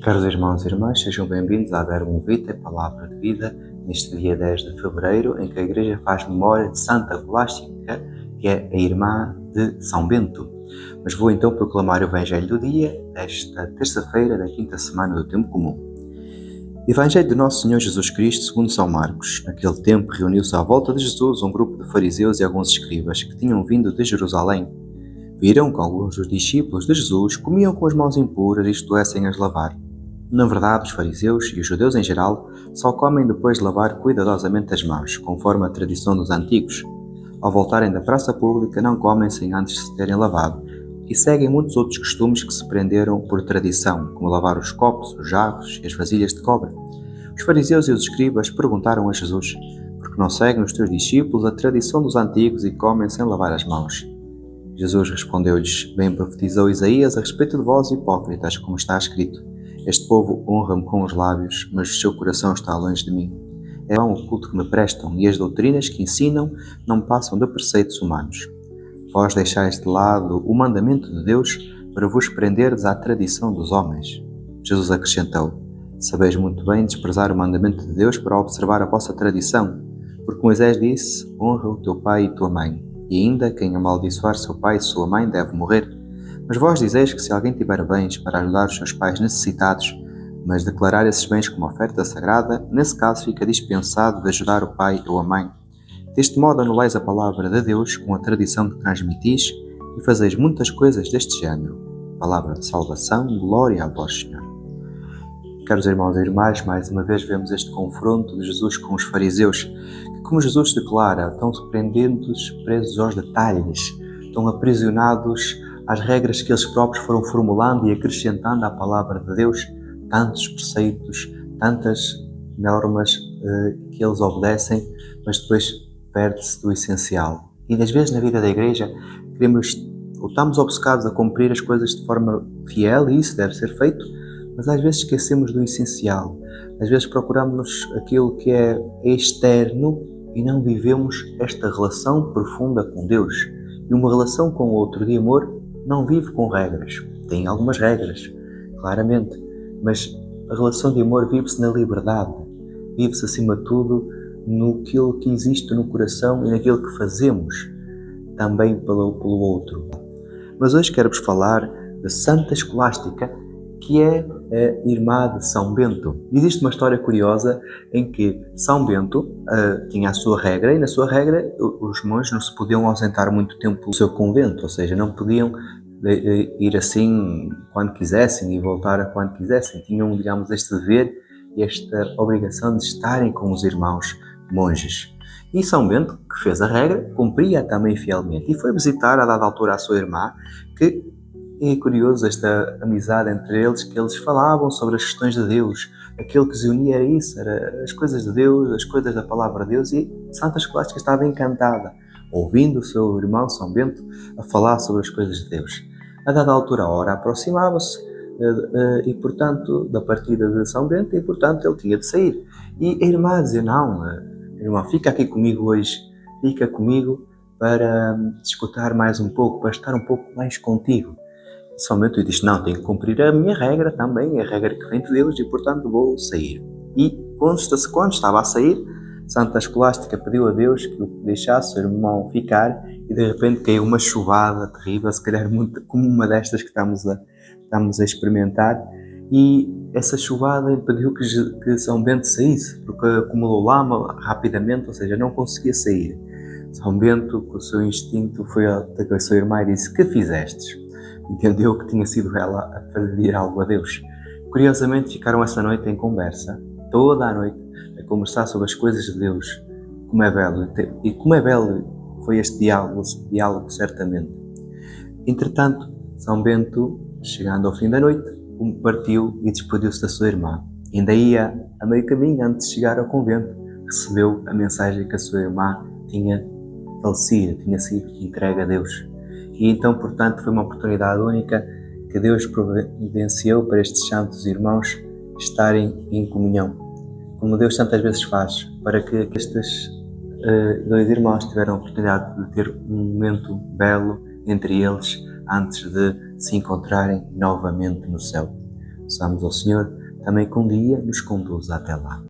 Caros irmãos e irmãs, sejam bem-vindos à Verbo Vitae, Palavra de Vida, neste dia 10 de fevereiro, em que a Igreja faz memória de Santa Escolástica, que é a irmã de São Bento. Mas vou então proclamar o Evangelho do dia, desta terça-feira da quinta semana do Tempo Comum. Evangelho de Nosso Senhor Jesus Cristo, segundo São Marcos. Naquele tempo reuniu-se à volta de Jesus um grupo de fariseus e alguns escribas que tinham vindo de Jerusalém. Viram que alguns dos discípulos de Jesus comiam com as mãos impuras, isto é, sem as lavar. Na verdade, os fariseus e os judeus em geral só comem depois de lavar cuidadosamente as mãos, conforme a tradição dos antigos. Ao voltarem da praça pública, não comem sem antes se terem lavado, e seguem muitos outros costumes que se prenderam por tradição, como lavar os copos, os jarros e as vasilhas de cobre. Os fariseus e os escribas perguntaram a Jesus: por que não seguem os teus discípulos a tradição dos antigos e comem sem lavar as mãos? Jesus respondeu-lhes: bem profetizou Isaías a respeito de vós, hipócritas, como está escrito: este povo honra-me com os lábios, mas o seu coração está longe de mim. É vão o culto que me prestam, e as doutrinas que ensinam não passam de preceitos humanos. Vós deixais de lado o mandamento de Deus para vos prenderdes à tradição dos homens. Jesus acrescentou: sabeis muito bem desprezar o mandamento de Deus para observar a vossa tradição, porque Moisés disse: honra o teu pai e tua mãe, e ainda quem amaldiçoar seu pai e sua mãe deve morrer. Mas vós dizeis que se alguém tiver bens para ajudar os seus pais necessitados, mas declarar esses bens como oferta sagrada, nesse caso fica dispensado de ajudar o pai ou a mãe. Deste modo anulais a palavra de Deus com a tradição que transmitis e fazeis muitas coisas deste género. Palavra de salvação, glória a vós, Senhor. Caros irmãos e irmãs, mais uma vez vemos este confronto de Jesus com os fariseus, que, como Jesus declara, estão surpreendentes, presos aos detalhes, estão aprisionados às regras que eles próprios foram formulando e acrescentando à palavra de Deus, tantos preceitos, tantas normas que eles obedecem, mas depois perde-se do essencial. E às vezes na vida da Igreja estamos obcecados a cumprir as coisas de forma fiel, e isso deve ser feito, mas às vezes esquecemos do essencial. Às vezes procuramos aquilo que é externo e não vivemos esta relação profunda com Deus. E uma relação com o outro de amor não vive com regras. Tem algumas regras, claramente, mas a relação de amor vive-se na liberdade, vive-se acima de tudo naquilo que existe no coração e naquilo que fazemos também pelo outro. Mas hoje quero-vos falar de Santa Escolástica, que é a irmã de São Bento. Existe uma história curiosa em que São Bento tinha a sua regra, e na sua regra os monges não se podiam ausentar muito tempo do seu convento, ou seja, não podiam ir assim quando quisessem e voltar quando quisessem. Tinham, digamos, este dever e esta obrigação de estarem com os irmãos monges. E São Bento, que fez a regra, cumpria também fielmente e foi visitar a dada altura a sua irmã, que é curioso esta amizade entre eles, que eles falavam sobre as questões de Deus. Aquilo que os unia era isso, era as coisas de Deus, as coisas da palavra de Deus, e Santa Escolástica estava encantada, ouvindo o seu irmão São Bento a falar sobre as coisas de Deus. A dada altura a hora aproximava-se e, portanto, da partida de São Bento, e, portanto, ele tinha de sair. E a irmã dizia: não, irmão, fica aqui comigo hoje, fica comigo para escutar mais um pouco, para estar um pouco mais contigo. São Bento disse: não, tenho que cumprir a minha regra também, a regra que vem de Deus, e portanto vou sair. E quando estava a sair, Santa Escolástica pediu a Deus que o deixasse o irmão ficar, e de repente caiu uma chuvada terrível, se calhar muito como uma destas que estamos a experimentar, e essa chuvada impediu que São Bento saísse, porque acumulou lama rapidamente, ou seja, não conseguia sair. São Bento, com o seu instinto, foi até a sua irmã e disse: que fizestes? Entendeu que tinha sido ela a pedir algo a Deus. Curiosamente, ficaram essa noite em conversa, toda a noite, a conversar sobre as coisas de Deus. Como é belo, e como é belo foi este diálogo certamente. Entretanto, São Bento, chegando ao fim da noite, partiu e despediu-se da sua irmã. Ainda ia a meio caminho, antes de chegar ao convento, recebeu a mensagem que a sua irmã tinha falecido, tinha sido entregue a Deus. E então, portanto, foi uma oportunidade única que Deus providenciou para estes santos irmãos estarem em comunhão, como Deus tantas vezes faz, para que estes dois irmãos tiveram a oportunidade de ter um momento belo entre eles antes de se encontrarem novamente no céu. Peçamos ao Senhor também que um dia nos conduza até lá.